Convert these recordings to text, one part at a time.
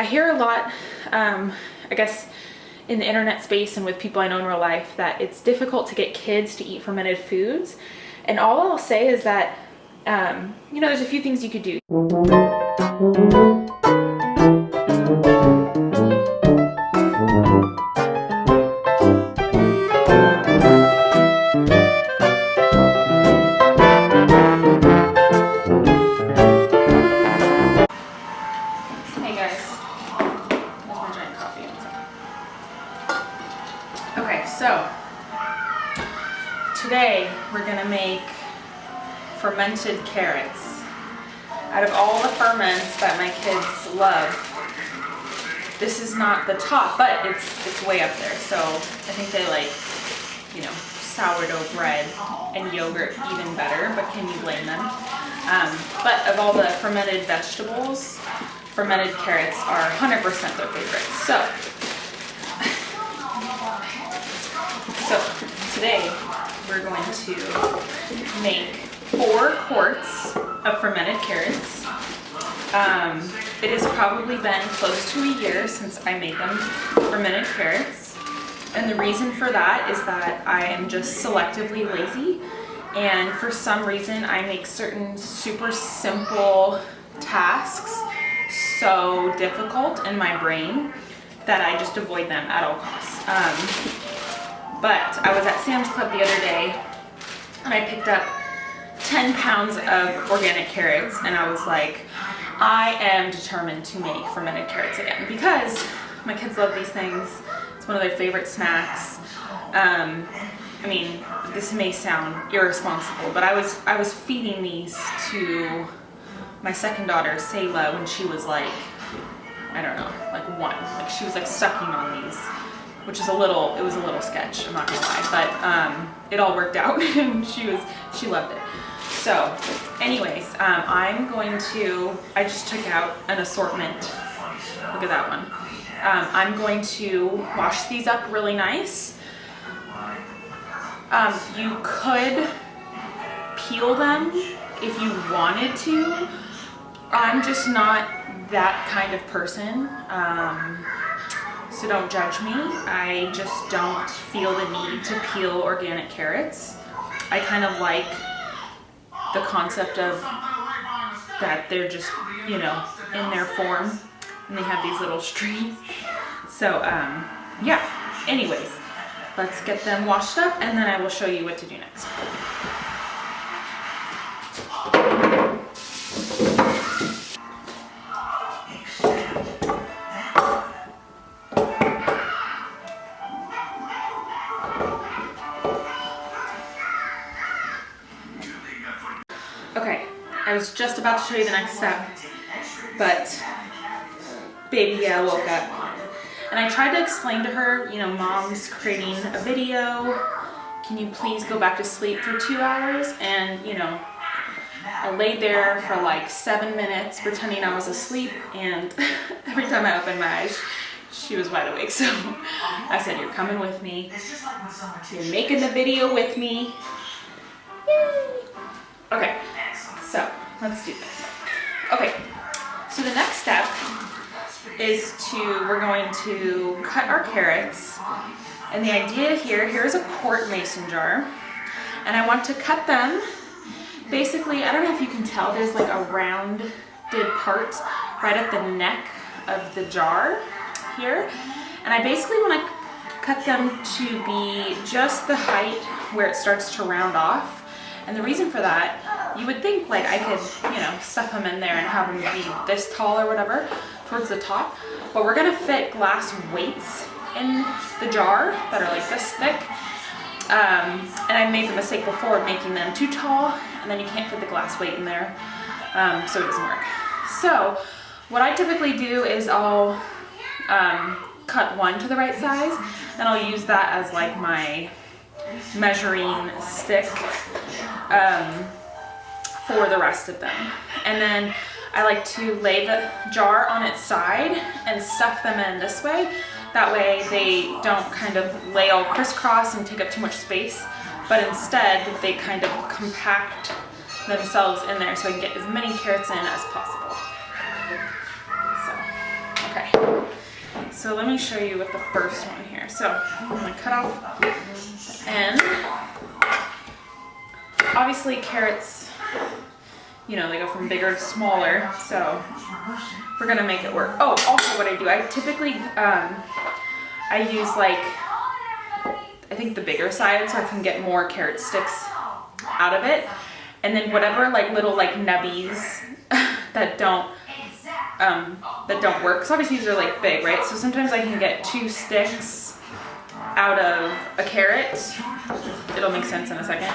I hear a lot, I guess, in the internet space and with people I know in real life, that it's difficult to get kids to eat fermented foods. And all I'll say is that, you know, there's a few things you could do. Hey guys, here's my giant coffee. Okay, so today we're gonna make fermented carrots. Out of all the ferments that my kids love, this is not the top, but it's way up there. So I think they like, you know, sourdough bread and yogurt even better, but can you blame them? But of all the fermented vegetables, fermented carrots are 100% their favorite. So today we're going to make 4 quarts of fermented carrots. It has probably been close to a year since I made them fermented carrots. And the reason for that is that I am just selectively lazy. And for some reason, I make certain super simple tasks so difficult in my brain that I just avoid them at all costs. But I was at Sam's Club the other day and I picked up 10 pounds of organic carrots, and I was like, I am determined to make fermented carrots again because my kids love these things. It's one of their favorite snacks. I mean, this may sound irresponsible, but I was feeding these to my second daughter, Sayla, when she was like, I don't know, like 1. Like she was like sucking on these, which is it was a little sketch, I'm not gonna lie, but it all worked out and she loved it. So anyways, I just took out an assortment. Look at that one. I'm going to wash these up really nice. You could peel them if you wanted to. I'm just not that kind of person, so don't judge me. I just don't feel the need to peel organic carrots. I kind of like the concept of that they're just, you know, in their form and they have these little streaks. So yeah, anyways, let's get them washed up and then I will show you what to do next. Okay, I was just about to show you the next step, but baby Gail woke up. And I tried to explain to her, you know, Mom's creating a video. Can you please go back to sleep for 2 hours? And, you know, I laid there for like 7 minutes pretending I was asleep, and every time I opened my eyes, she was wide awake. So I said, you're coming with me. You're making the video with me. Yay! Okay, so let's do this. Okay, so the next step is we're going to cut our carrots. And the idea here's a quart mason jar. And I want to cut them, basically, I don't know if you can tell, there's like a rounded part right at the neck of the jar here. And I basically want to cut them to be just the height where it starts to round off. And the reason for that, you would think like I could, you know, stuff them in there and have them be this tall or whatever towards the top, but we're gonna fit glass weights in the jar that are like this thick. And I made the mistake before of making them too tall, and then you can't fit the glass weight in there, so it doesn't work. So what I typically do is I'll cut one to the right size, and I'll use that as like my measuring stick for the rest of them. And then I like to lay the jar on its side and stuff them in this way. That way they don't kind of lay all crisscross and take up too much space, but instead they kind of compact themselves in there so I can get as many carrots in as possible. So, okay. so let me show you with the first one here. So I'm gonna cut off the end. Obviously carrots, you know, they go from bigger to smaller, so we're gonna make it work. Oh, also what I do, I typically, I use like, I think the bigger side so I can get more carrot sticks out of it. And then whatever like little like nubbies that don't work, because obviously these are like big, right? So sometimes I can get 2 sticks out of a carrot. It'll make sense in a second.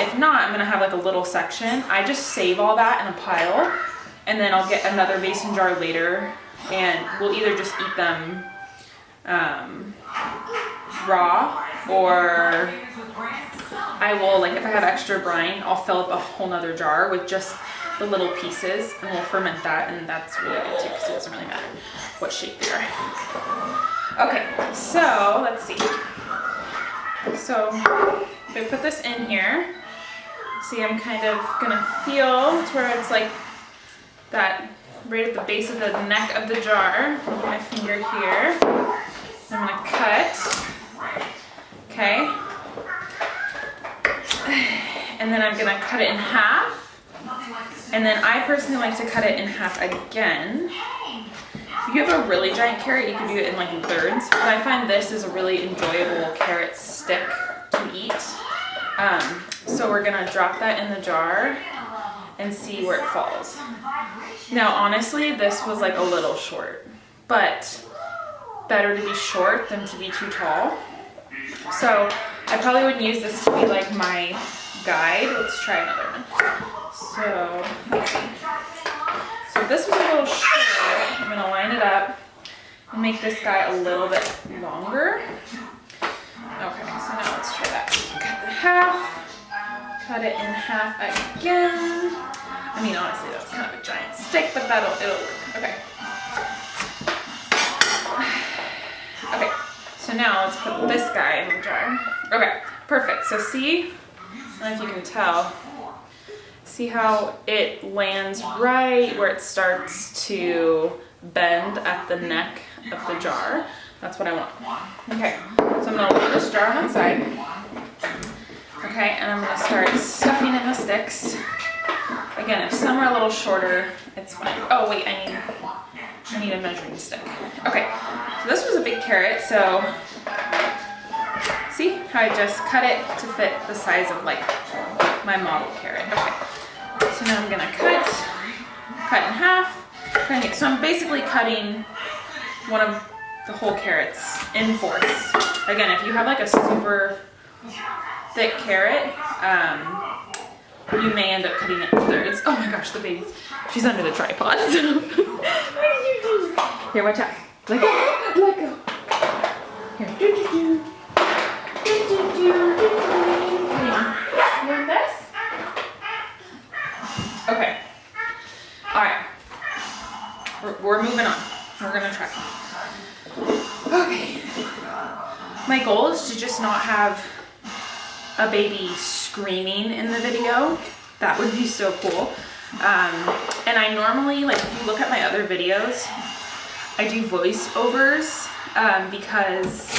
If not, I'm gonna have like a little section. I just save all that in a pile, and then I'll get another mason jar later, and we'll either just eat them raw, or I will, like if I have extra brine, I'll fill up a whole nother jar with just the little pieces, and we'll ferment that, and that's really good too, because it doesn't really matter what shape they are. Okay, so let's see. So if I put this in here, see I'm kind of gonna feel to where it's like that right at the base of the neck of the jar. Put my finger here. I'm gonna cut. Okay. And then I'm gonna cut it in half. And then I personally like to cut it in half again. If you have a really giant carrot, you can do it in like thirds. But I find this is a really enjoyable carrot stick to eat. So we're gonna drop that in the jar and see where it falls. Now honestly, this was like a little short, but better to be short than to be too tall. So I probably wouldn't use this to be like my guide. Let's try another one. So let's see. So this was a little short. I'm gonna line it up and make this guy a little bit longer. Okay, so now let's try that. Cut the half, cut it in half again. I mean, honestly, that's kind of a giant stick, but it'll work. Okay. Okay, so now let's put this guy in the jar. Okay, perfect. So see, I don't know if you can tell, see how it lands right where it starts to bend at the neck of the jar. That's what I want. Okay, so I'm gonna leave this jar on one side. Okay, and I'm gonna start stuffing in the sticks. Again, if some are a little shorter, it's fine. Oh wait, I need a measuring stick. Okay, so this was a big carrot, so see how I just cut it to fit the size of like my model carrot. Okay, so now I'm gonna cut in half. So I'm basically cutting one of the whole carrots in fourths. Again, if you have like a super thick carrot, you may end up cutting it in thirds. Oh my gosh, the baby's, she's under the tripod. What did you do? Here, watch out. Let go. Let go. Here. You want this? Okay. All right. We're moving on. We're gonna try. Okay. My goal is to just not have a baby screaming in the video. That would be so cool. And I normally, like if you look at my other videos, I do voiceovers because,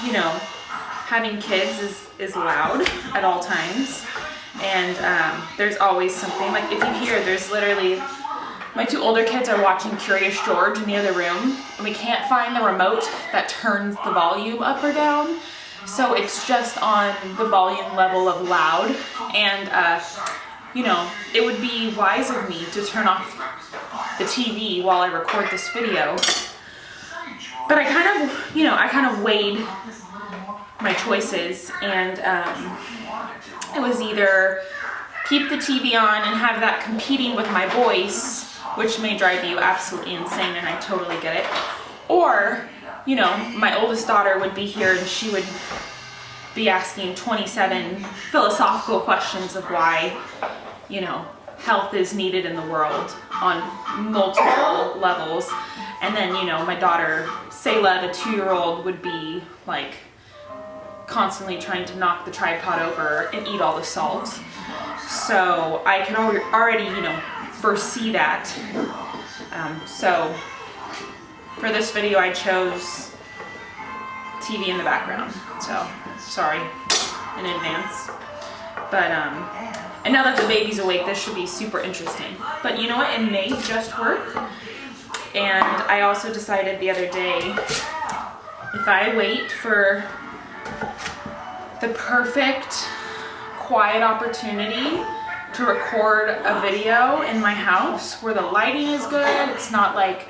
you know, having kids is loud at all times. And there's always something, like if you hear, there's literally, my 2 older kids are watching Curious George in the other room, and we can't find the remote that turns the volume up or down. So it's just on the volume level of loud. And, you know, it would be wise of me to turn off the TV while I record this video. But I kind of weighed my choices, and it was either keep the TV on and have that competing with my voice, which may drive you absolutely insane, and I totally get it, or, you know, my oldest daughter would be here and she would be asking 27 philosophical questions of why, you know, health is needed in the world on multiple levels. And then, you know, my daughter, Sayla, the 2-year-old, would be like constantly trying to knock the tripod over and eat all the salt. So I can already, you know, foresee that. So for this video I chose TV in the background, so sorry in advance. But and now that the baby's awake, this should be super interesting. But you know what, it may just work. And I also decided the other day, if I wait for the perfect quiet opportunity to record a video in my house where the lighting is good, it's not like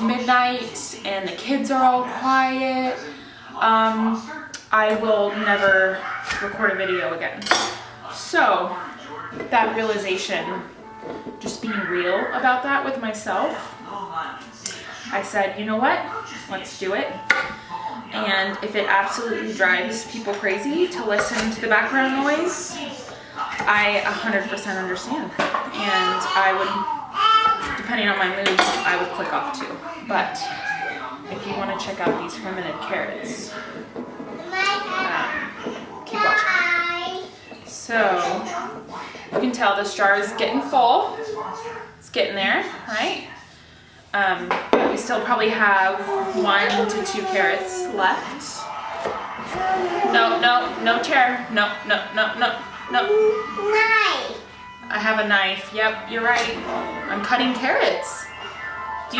midnight and the kids are all quiet, I will never record a video again. So that realization, just being real about that with myself, I said, you know what, let's do it. And if it absolutely drives people crazy to listen to the background noise, I 100% understand. And I would, depending on my mood, I would click off too. But if you want to check out these fermented carrots, keep watching. So you can tell this jar is getting full. It's getting there, right? But we still probably have 1 to 2 carrots left. No chair. No. Knife. I have a knife. Yep, you're right. I'm cutting carrots. Do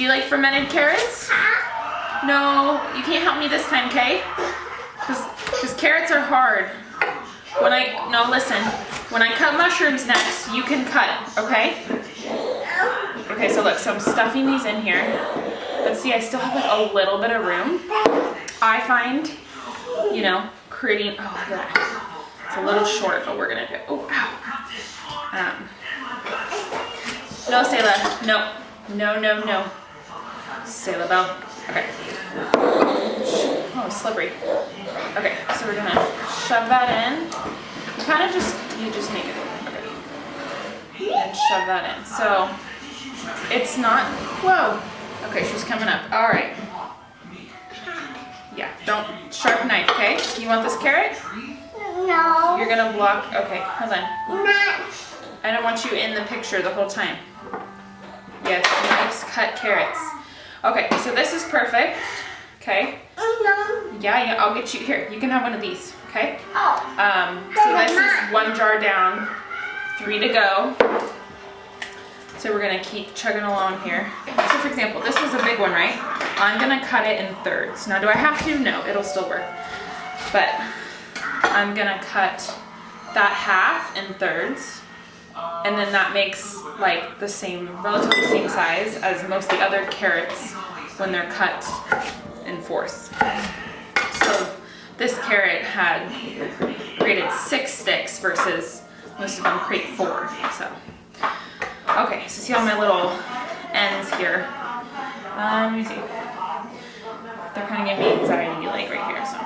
you like fermented carrots? No, you can't help me this time, Kay? Because carrots are hard. Listen. When I cut mushrooms next, you can cut, okay? Okay, so look, so I'm stuffing these in here. But see, I still have like a little bit of room. I find, you know, creating, oh, look at that. It's a little short, but we're gonna do it. Oh, ow. No, Sayla, no. No. Sayla Bell, okay. Oh, slippery. Okay, so we're gonna shove that in. You just make it, okay. And shove that in. So, it's not, whoa. Okay, she's coming up. All right. Yeah, don't, sharp knife, okay? You want this carrot? No. You're gonna block, okay, hold on. Not. I don't want you in the picture the whole time. Yes, knives cut carrots. Okay, so this is perfect, okay? No. Yeah, I'll get you, here, you can have one of these, okay? Oh. So this is 1 jar down, 3 to go. So we're gonna keep chugging along here. So for example, this was a big one, right? I'm gonna cut it in thirds. Now do I have to? No, it'll still work. But I'm gonna cut that half in thirds. And then that makes like the same, relatively same size as most of the other carrots when they're cut in fourths. So this carrot had created 6 sticks versus most of them create 4, so. Okay, so see all my little ends here. Let me see. They're kind of giving me anxiety like right here, so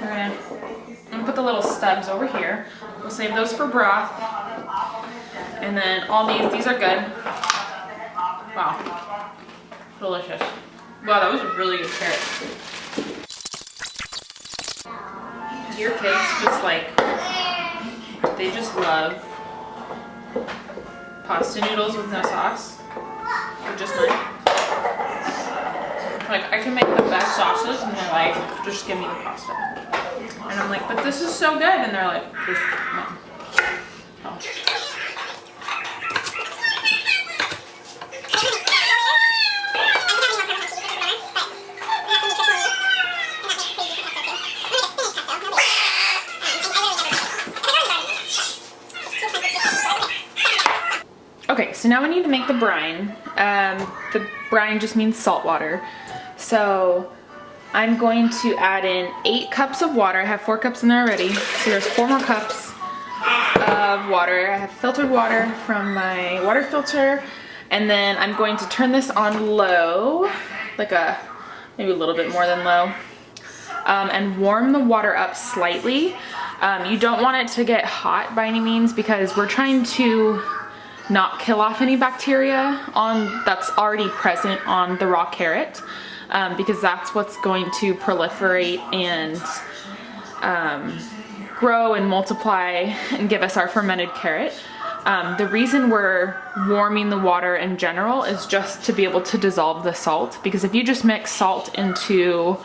I'm gonna put the little stubs over here. We'll save those for broth. And then all these are good. Wow, delicious. Wow, that was a really good carrot. Your kids just like, they just love pasta noodles with no sauce, or just mine. Like, I can make the best sauces in my life, just give me the pasta. And I'm like, but this is so good, and they're like, just, no. Oh. Okay, so now we need to make the brine. The brine just means salt water. So I'm going to add in 8 cups of water. I have 4 cups in there already. So there's 4 more cups of water. I have filtered water from my water filter. And then I'm going to turn this on low, like maybe a little bit more than low. And warm the water up slightly. You don't want it to get hot by any means because we're trying to not kill off any bacteria that's already present on the raw carrot, because that's what's going to proliferate and grow and multiply and give us our fermented carrot. The reason we're warming the water in general is just to be able to dissolve the salt, because if you just mix salt into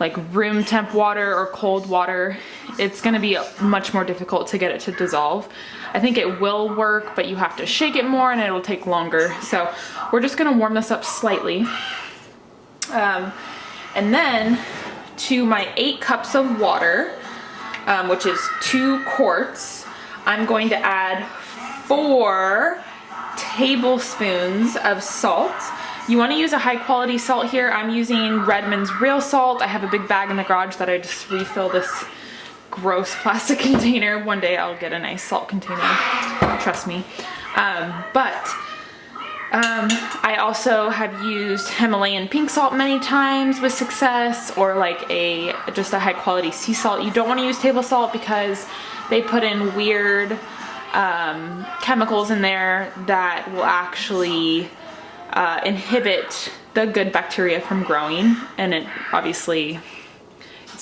like room temp water or cold water, it's gonna be much more difficult to get it to dissolve. I think it will work, but you have to shake it more and it'll take longer. So we're just gonna warm this up slightly. And then to my 8 cups of water, which is 2 quarts, I'm going to add 4 tablespoons of salt. You want to use a high quality salt here. I'm using Redmond's real salt. I have a big bag in the garage that I just refill this gross plastic container. One day I'll get a nice salt container, trust me. I also have used Himalayan pink salt many times with success, or like just a high quality sea salt. You don't want to use table salt because they put in weird chemicals in there that will actually inhibit the good bacteria from growing, and it's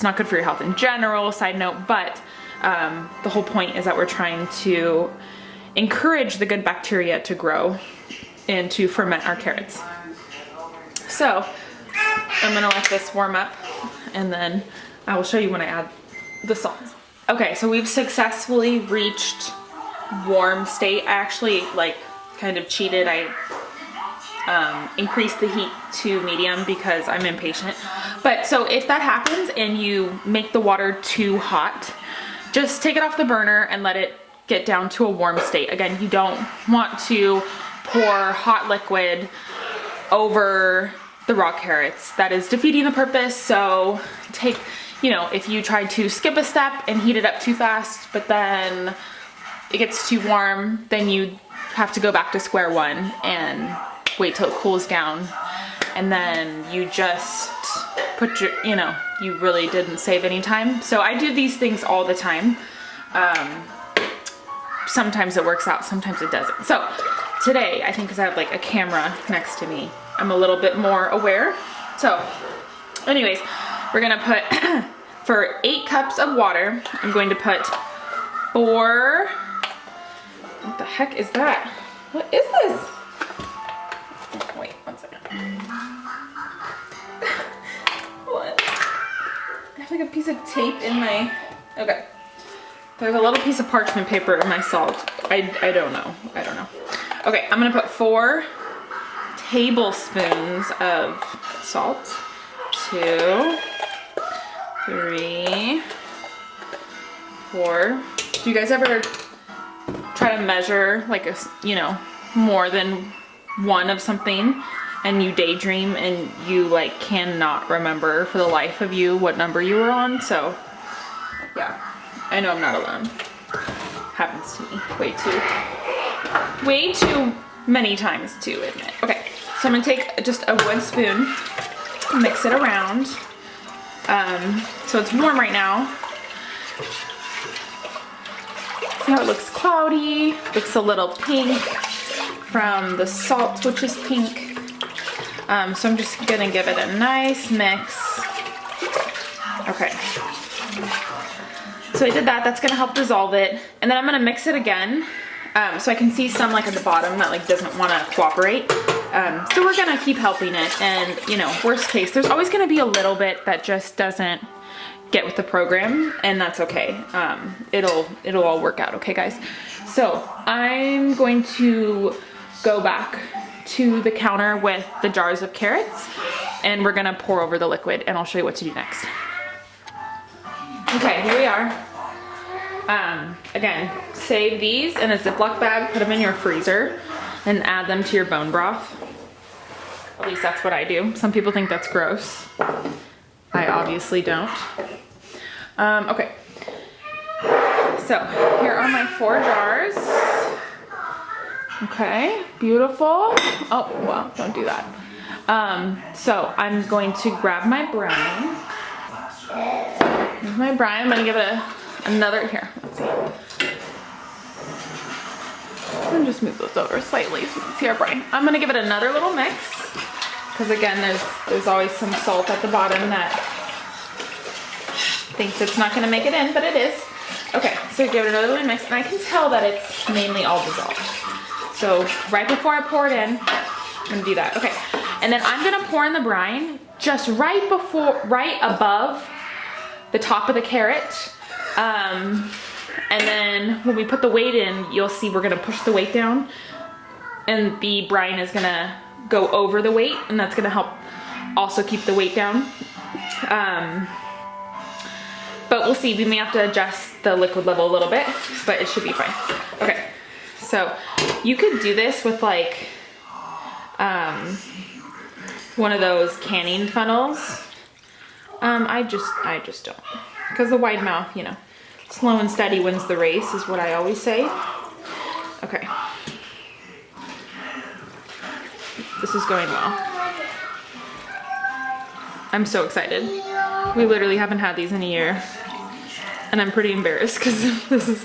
not good for your health in general, side note, but the whole point is that we're trying to encourage the good bacteria to grow and to ferment our carrots. So I'm gonna let this warm up and then I will show you when I add the salt. Okay, so we've successfully reached warm state. I actually kind of cheated. I increased the heat to medium because I'm impatient. But so if that happens and you make the water too hot, just take it off the burner and let it get down to a warm state. Again, you don't want to pour hot liquid over the raw carrots. That is defeating the purpose. So if you try to skip a step and heat it up too fast, but then it gets too warm, then you have to go back to square one and wait till it cools down. And then you just put you really didn't save any time. So I do these things all the time. Sometimes it works out, sometimes it doesn't. So today, I think because I have a camera next to me, I'm a little bit more aware. So anyways, we're gonna put, for 8 cups of water, I'm going to put 4, what the heck is that? What is this? Oh, wait, 1 second. What? I have a piece of tape in my, okay. There's a little piece of parchment paper in my salt. I don't know. Okay, I'm gonna put 4 tablespoons of salt. 2, 3, 4. Do you guys ever try to measure more than one of something and you daydream and you cannot remember for the life of you what number you were on? So yeah, I know I'm not alone. Happens to me way too many times to admit. Okay, so I'm gonna take just a wood spoon, mix it around. So it's warm right now. See how it looks cloudy? Looks a little pink from the salt, which is pink. So I'm just gonna give it a nice mix. Okay. So I did that. That's gonna help dissolve it. And then I'm gonna mix it again. So I can see some at the bottom that doesn't want to cooperate. So we're gonna keep helping it, and worst case, there's always gonna be a little bit that just doesn't get with the program, and that's okay. It'll all work out, okay guys? So I'm going to go back to the counter with the jars of carrots, and we're gonna pour over the liquid, and I'll show you what to do next. Okay, here we are. Again, save these in a Ziploc bag, put them in your freezer, and add them to your bone broth. At least that's what I do. Some people think that's gross. I obviously don't. Okay. So here are my 4 jars. Okay, beautiful. Oh, well, don't do that. So I'm going to grab my brine. Here's my brine. I'm gonna give it another, here, let's see. And just move those over slightly so you can see our brine. I'm gonna give it another little mix, because again, there's always some salt at the bottom that thinks it's not gonna make it in, but it is. Okay, so give it another mix, and I can tell that it's mainly all dissolved. So right before I pour it in, I'm gonna do that. Okay, and then I'm gonna pour in the brine just right above the top of the carrot. And then when we put the weight in, you'll see we're gonna push the weight down, and the brine is gonna go over the weight, and that's gonna help also keep the weight down. But we'll see, we may have to adjust the liquid level a little bit, but it should be fine. Okay, so you could do this with like one of those canning funnels. I just don't, because the wide mouth, you know, slow and steady wins the race is what I always say. Okay. This is going well. I'm so excited. We literally haven't had these in a year. And I'm pretty embarrassed because this is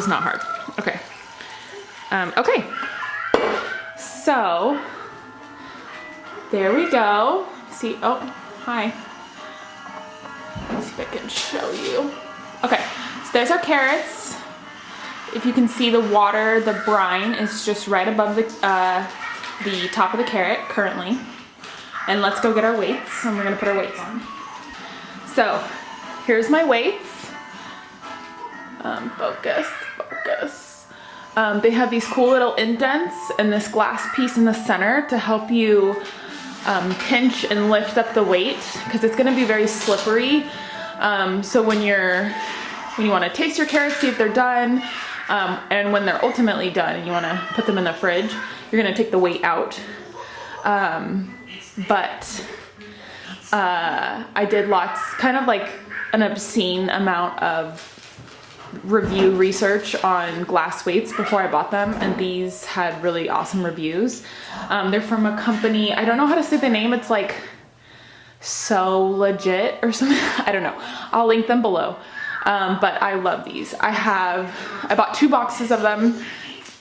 not hard. Okay. Okay. So, there we go. See, oh, hi. Let's see if I can show you. Okay, so there's our carrots. If you can see the water, the brine is just right above the top of the carrot currently. And let's go get our weights, and we're gonna put our weights on. So, here's my weights. Focus. They have these cool little indents and this glass piece in the center to help you pinch and lift up the weight, because it's gonna be very slippery. So when you wanna taste your carrots, see if they're done, and when they're ultimately done and you wanna put them in the fridge, you're gonna take the weight out. But I did lots, kind of like an obscene amount of review research on glass weights before I bought them, and these had really awesome reviews. They're from a company, I don't know how to say the name, it's like So Legit or something. I don't know. I'll link them below. But I love these. I bought 2 boxes of them.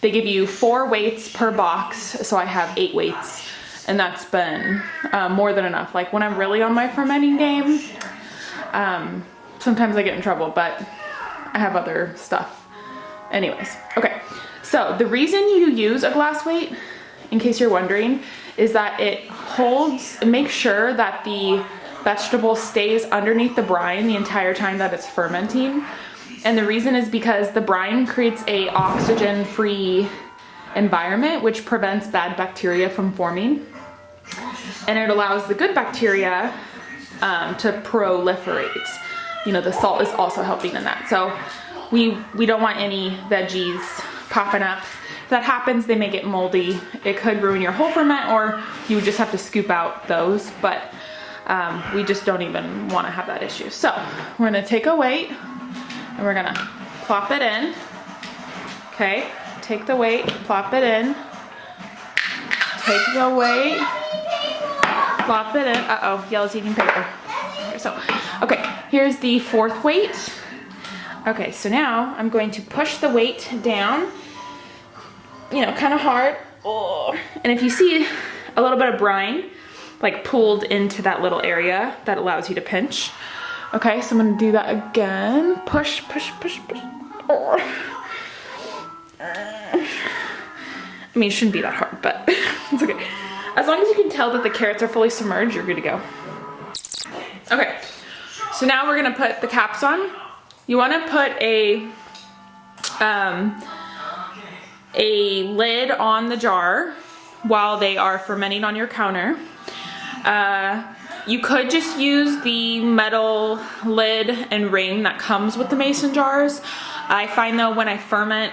They give you 4 weights per box, so I have 8 weights, and that's been more than enough. Like when I'm really on my fermenting game, sometimes I get in trouble, but I have other stuff. Anyways, okay. So the reason you use a glass weight, in case you're wondering, is that it makes sure that the vegetable stays underneath the brine the entire time that it's fermenting. And the reason is because the brine creates a oxygen-free environment, which prevents bad bacteria from forming. And it allows the good bacteria to proliferate. You know, the salt is also helping in that. So we don't want any veggies popping up. If that happens, they may get moldy. It could ruin your whole ferment, or you would just have to scoop out those. But we just don't even want to have that issue. So we're gonna take a weight and we're gonna plop it in. Okay, take the weight, plop it in. Take the weight, plop it in. Uh-oh, Yellow's eating paper. So, okay, here's the 4th weight. Okay, so now I'm going to push the weight down, you know, kind of hard. Oh. And if you see a little bit of brine, like pooled into that little area, that allows you to pinch. Okay, so I'm gonna do that again. Push, push, push, push. Oh. I mean, it shouldn't be that hard, but it's okay. As long as you can tell that the carrots are fully submerged, you're good to go. Okay, so now we're gonna put the caps on. You wanna put a lid on the jar while they are fermenting on your counter. You could just use the metal lid and ring that comes with the mason jars. I find though when I ferment,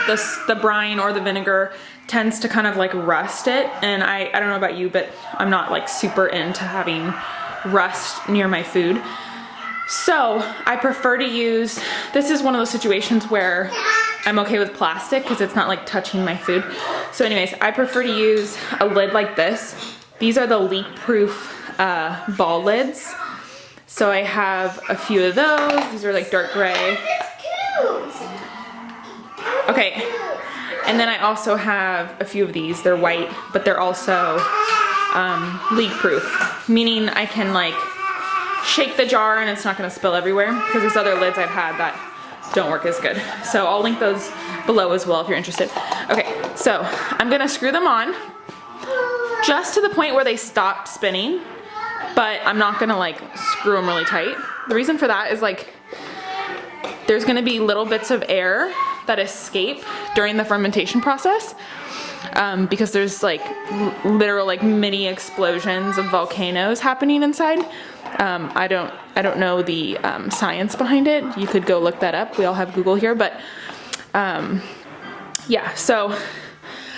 the brine or the vinegar tends to kind of like rust it, and I don't know about you, but I'm not like super into having rust near my food. So I prefer to use, this is one of those situations where I'm okay with plastic because it's not like touching my food. So anyways, I prefer to use a lid like this. These are the leak-proof ball lids. So I have a few of those. These are like dark gray. Okay, and then I also have a few of these. They're white, but they're also leak-proof, meaning I can like shake the jar and it's not gonna spill everywhere, because there's other lids I've had that don't work as good. So I'll link those below as well if you're interested. Okay, so I'm gonna screw them on just to the point where they stop spinning, but I'm not gonna like screw them really tight. The reason for that is like there's gonna be little bits of air that escape during the fermentation process, because there's like literal like mini explosions of volcanoes happening inside. I don't know the science behind it. You could go look that up. We all have Google here, but yeah, so,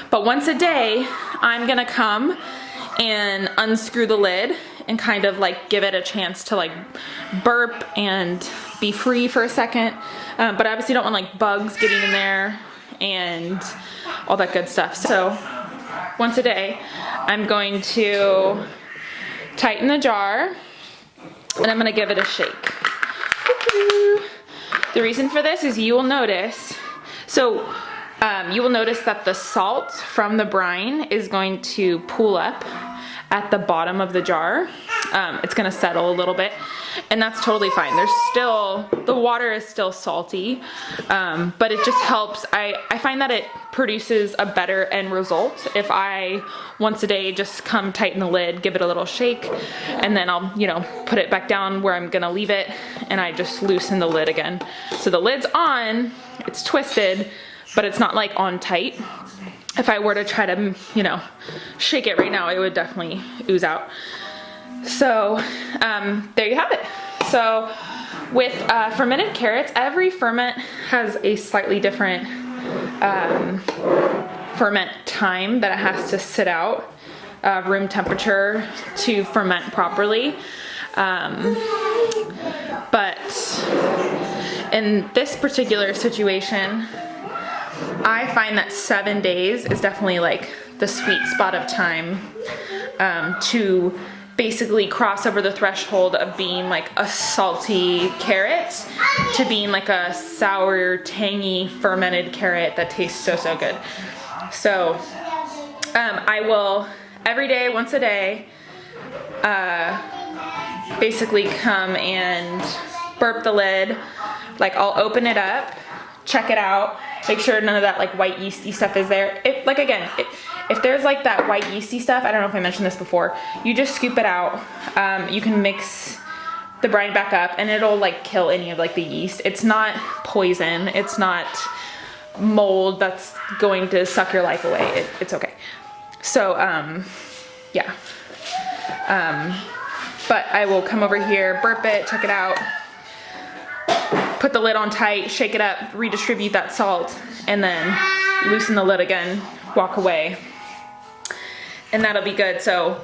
but once a day, I'm gonna come and unscrew the lid and kind of like give it a chance to like burp and be free for a second. But I obviously don't want like bugs getting in there and all that good stuff. So once a day, I'm going to tighten the jar and I'm gonna give it a shake. The reason for this is you will notice, you will notice that the salt from the brine is going to pool up at the bottom of the jar. It's gonna settle a little bit, and that's totally fine. The water is still salty, but it just helps. I find that it produces a better end result if I once a day just come tighten the lid, give it a little shake, and then I'll, put it back down where I'm gonna leave it, and I just loosen the lid again. So the lid's on, it's twisted, but it's not like on tight. If I were to try to, shake it right now, it would definitely ooze out. So there you have it. So with fermented carrots, every ferment has a slightly different ferment time that it has to sit out, room temperature, to ferment properly. But in this particular situation, I find that 7 days is definitely like the sweet spot of time to basically cross over the threshold of being like a salty carrot to being like a sour, tangy, fermented carrot that tastes so, so good. So I will every day, once a day, basically come and burp the lid. Like I'll open it up, check it out, make sure none of that like white yeasty stuff is there. If there's like that white yeasty stuff, I don't know if I mentioned this before, you just scoop it out. You can mix the brine back up and it'll like kill any of like the yeast. It's not poison. It's not mold that's going to suck your life away. It's okay. So, yeah. But I will come over here, burp it, check it out, put the lid on tight, shake it up, redistribute that salt, and then loosen the lid again, walk away, and that'll be good. So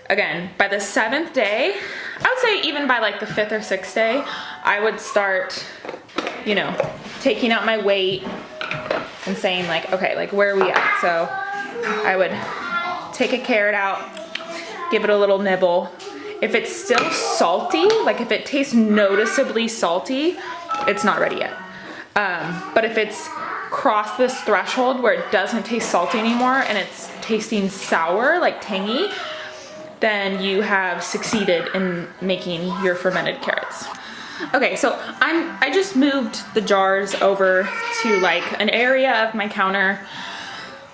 again, by the 7th day, I would say even by like the 5th or 6th day, I would start, taking out my weight and saying like, okay, like where are we at? So I would take a carrot out, give it a little nibble. If it's still salty, like if it tastes noticeably salty, it's not ready yet. But if it's crossed this threshold where it doesn't taste salty anymore and it's tasting sour, like tangy, then you have succeeded in making your fermented carrots. Okay, so I just moved the jars over to like an area of my counter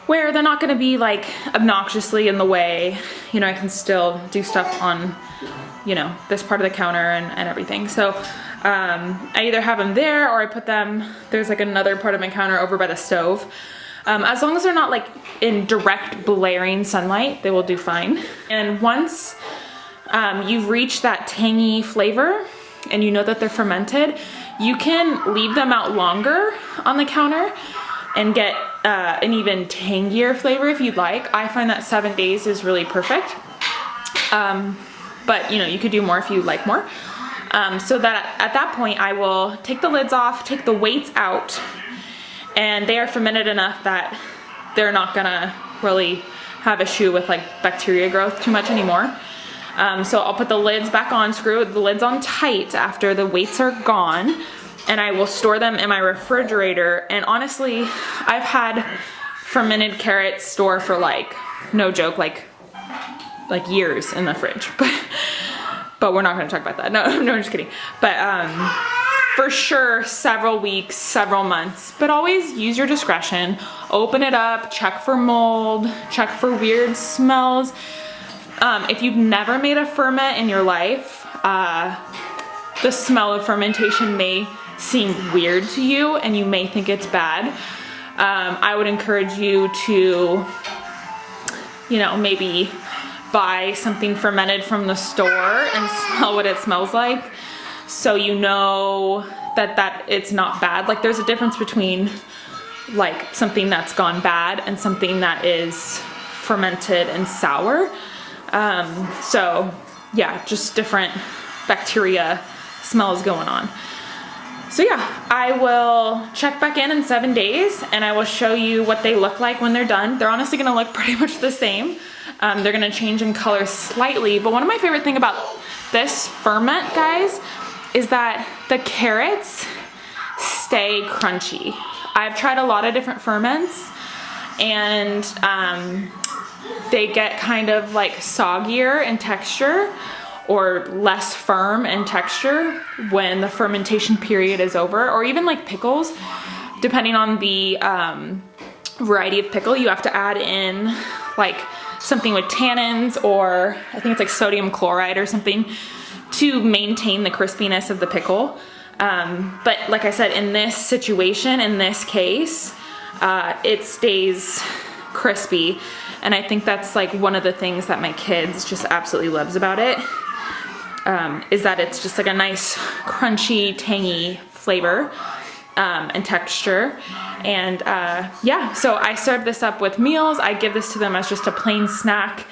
where they're not gonna be like obnoxiously in the way. I can still do stuff on, this part of the counter and everything. So I either have them there or I put them, there's like another part of my counter over by the stove. As long as they're not like in direct blaring sunlight, they will do fine. And once you've reached that tangy flavor and you know that they're fermented, you can leave them out longer on the counter and get an even tangier flavor if you'd like. I find that 7 days is really perfect. But you could do more if you like more. So that at that point I will take the lids off, take the weights out, and they are fermented enough that they're not gonna really have issue with like bacteria growth too much anymore. So I'll put the lids back on, screw the lids on tight after the weights are gone, and I will store them in my refrigerator. And honestly, I've had fermented carrots store for like, no joke, like years in the fridge. but we're not going to talk about that. No, no, I'm just kidding. But for sure, several weeks, several months, but always use your discretion. Open it up, check for mold, check for weird smells. If you've never made a ferment in your life, the smell of fermentation may seem weird to you and you may think it's bad. I would encourage you to, you know, maybe buy something fermented from the store and smell what it smells like, so you know that it's not bad. Like, there's a difference between like something that's gone bad and something that is fermented and sour. So yeah, just different bacteria smells going on. So yeah, I will check back in 7 days and I will show you what they look like when they're done. They're honestly gonna look pretty much the same. They're gonna change in color slightly, but one of my favorite things about this ferment, guys, is that the carrots stay crunchy. I've tried a lot of different ferments and they get kind of like soggier in texture or less firm in texture when the fermentation period is over, or even like pickles, depending on the variety of pickle, you have to add in like something with tannins, or I think it's like sodium chloride or something, to maintain the crispiness of the pickle. But like I said, in this situation, in this case, it stays crispy. And I think that's like one of the things that my kids just absolutely loves about it, is that it's just like a nice crunchy, tangy flavor and texture. And yeah, so I serve this up with meals. I give this to them as just a plain snack.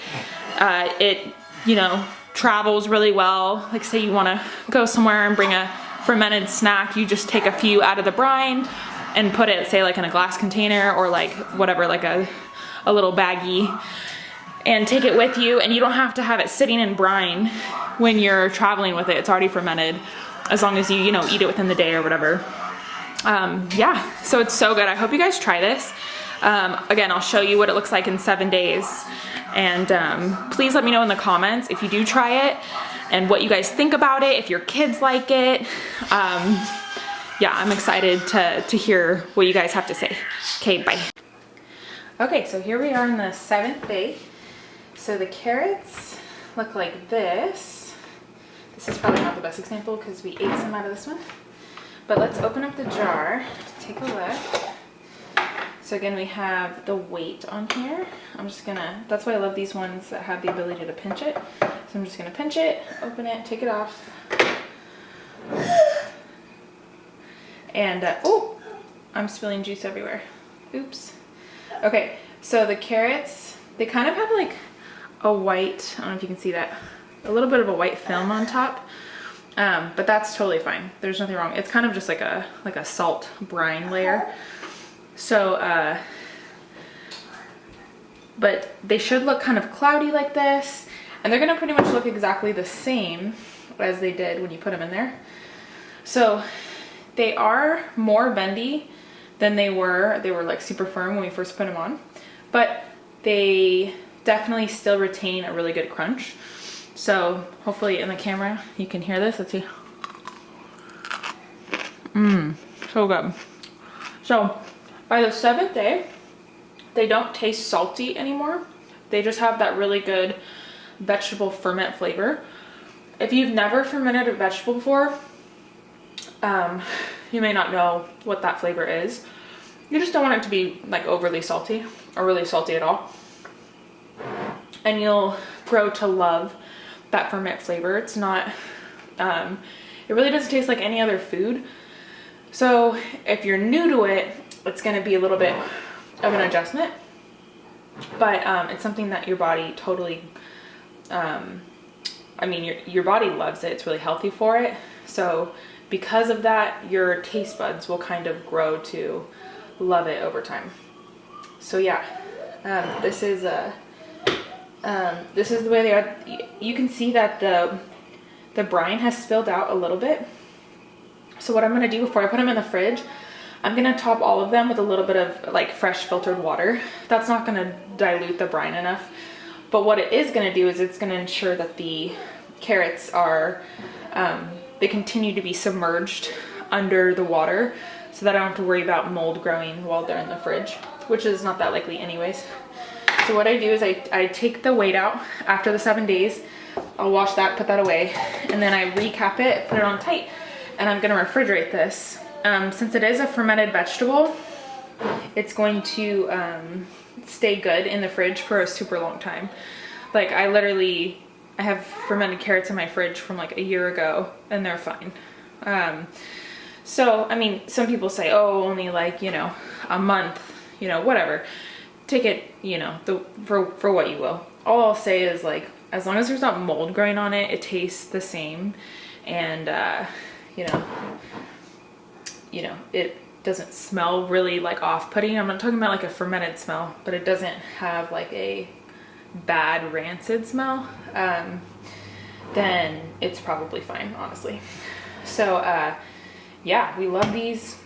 It, you know, travels really well. Like, say you want to go somewhere and bring a fermented snack, you just take a few out of the brine and put it, say, like in a glass container or like whatever, like a little baggie, and take it with you, and you don't have to have it sitting in brine when you're traveling with it. It's already fermented, as long as you know, eat it within the day or whatever. Yeah, so it's so good. I hope you guys try this. Again, I'll show you what it looks like in 7 days, and please let me know in the comments if you do try it and what you guys think about it, if your kids like it. Yeah, I'm excited to hear what you guys have to say. Okay, bye. Okay, so here we are in the 7th day. So the carrots look like this. This is probably not the best example because we ate some out of this one. But let's open up the jar to take a look. So again, we have the weight on here. I'm just gonna, that's why I love these ones that have the ability to pinch it. So I'm just gonna pinch it, open it, take it off. And, oh, I'm spilling juice everywhere. Oops. Okay, so the carrots, they kind of have like a white, I don't know if you can see that, a little bit of a white film on top, but that's totally fine. There's nothing wrong. It's kind of just like a salt brine layer. So, but they should look kind of cloudy like this, and they're gonna pretty much look exactly the same as they did when you put them in there. So they are more bendy than they were like super firm when we first put them on, but they definitely still retain a really good crunch. So hopefully in the camera you can hear this. Let's see. So good. So by the 7th day, they don't taste salty anymore. They just have that really good vegetable ferment flavor. If you've never fermented a vegetable before, you may not know what that flavor is. You just don't want it to be like overly salty or really salty at all. And you'll grow to love that ferment flavor. It's not, it really doesn't taste like any other food. So if you're new to it, it's gonna be a little bit of an adjustment, but it's something that your body totally, I mean, your body loves it. It's really healthy for it. So because of that, your taste buds will kind of grow to love it over time. So yeah, this is the way they are. You can see that the brine has spilled out a little bit. So what I'm gonna do before I put them in the fridge, I'm gonna top all of them with a little bit of like fresh filtered water. That's not gonna dilute the brine enough, but what it is gonna do is it's gonna ensure that the carrots are, they continue to be submerged under the water so that I don't have to worry about mold growing while they're in the fridge, which is not that likely anyways. So what I do is I take the weight out after the 7 days. I'll wash that, put that away, and then I recap it, put it on tight, and I'm gonna refrigerate this. Since it is a fermented vegetable, it's going to stay good in the fridge for a super long time. Like I have fermented carrots in my fridge from like a year ago and they're fine. So, I mean, some people say, oh, only like, you know, a month, you know, whatever. Take it, you know, for what you will. All I'll say is like, as long as there's not mold growing on it, it tastes the same. And, you know, it doesn't smell really like off-putting. I'm not talking about like a fermented smell, but it doesn't have like a bad rancid smell. Then it's probably fine, honestly. So, yeah, we love these.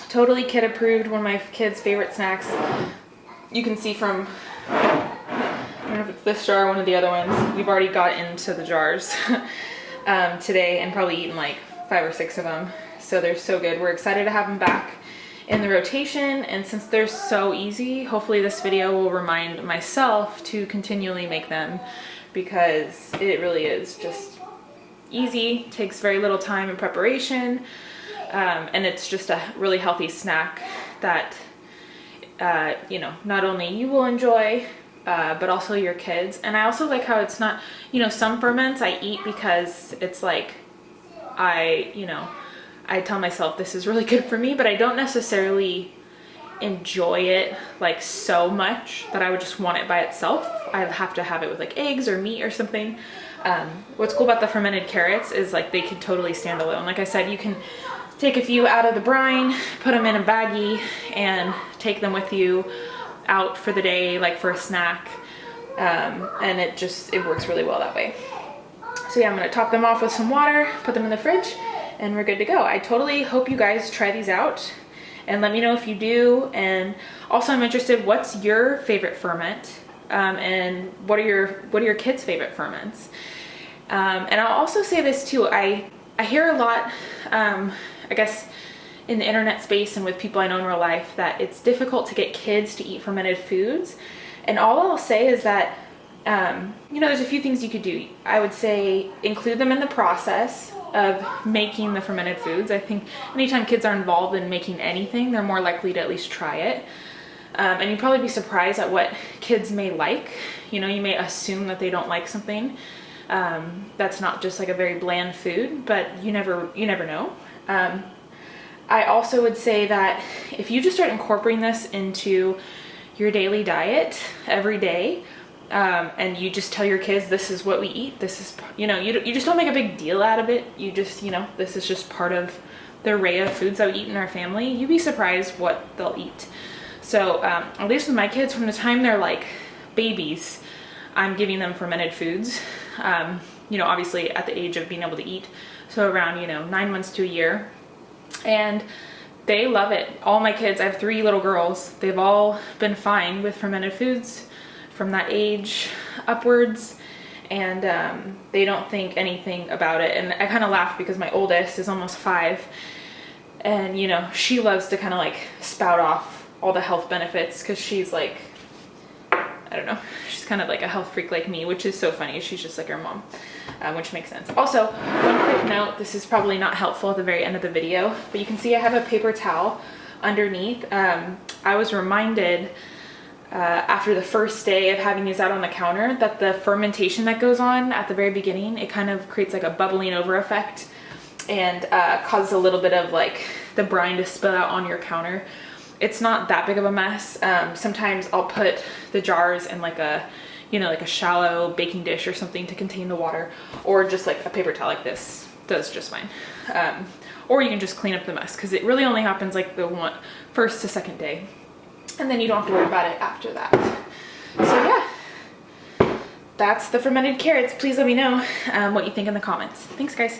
Totally kid approved. One of my kids' favorite snacks. You can see from, I don't know if it's this jar or one of the other ones, we've already got into the jars today and probably eaten like 5 or 6 of them. So they're so good. We're excited to have them back in the rotation. And since they're so easy, hopefully this video will remind myself to continually make them, because it really is just easy, takes very little time in preparation, and it's just a really healthy snack that, you know, not only you will enjoy, but also your kids. And I also like how it's not, you know, some ferments I eat because it's like, I tell myself this is really good for me, but I don't necessarily enjoy it like so much that I would just want it by itself. I have to have it with like eggs or meat or something. What's cool about the fermented carrots is like they can totally stand alone. Like I said, you can take a few out of the brine, put them in a baggie, and take them with you out for the day, like for a snack. And it works really well that way. So yeah, I'm gonna top them off with some water, put them in the fridge, and we're good to go. I totally hope you guys try these out and let me know if you do. And also I'm interested, what's your favorite ferment? And what are your kids' favorite ferments? And I'll also say this too, I hear a lot, I guess in the internet space and with people I know in real life, that it's difficult to get kids to eat fermented foods. And all I'll say is that, you know, there's a few things you could do. I would say include them in the process of making the fermented foods. I think anytime kids are involved in making anything, they're more likely to at least try it. And you'd probably be surprised at what kids may like. You know, you may assume that they don't like something that's not just like a very bland food, but you never know. I also would say that if you just start incorporating this into your daily diet every day, and you just tell your kids this is what we eat, this is, you know, you just don't make a big deal out of it. You just, you know, this is just part of the array of foods that we eat in our family. You'd be surprised what they'll eat. So at least with my kids, from the time they're like babies, I'm giving them fermented foods, you know, obviously at the age of being able to eat. So around, you know, 9 months to a year. And they love it. All my kids, I have 3 little girls, they've all been fine with fermented foods from that age upwards, and they don't think anything about it. And I kind of laugh because my oldest is almost 5, and you know, she loves to kind of like spout off all the health benefits because she's like, I don't know, she's kind of like a health freak like me, which is so funny. She's just like her mom, which makes sense. Also, one quick note, this is probably not helpful at the very end of the video, but you can see I have a paper towel underneath. I was reminded after the first day of having these out on the counter that the fermentation that goes on at the very beginning, it kind of creates like a bubbling over effect and causes a little bit of like the brine to spill out on your counter. It's not that big of a mess. Sometimes I'll put the jars in like a, you know, like a shallow baking dish or something to contain the water, or just like a paper towel like this does just fine. Or you can just clean up the mess, because it really only happens like the first to second day, and then you don't have to worry about it after that. So yeah, that's the fermented carrots. Please let me know what you think in the comments. Thanks guys.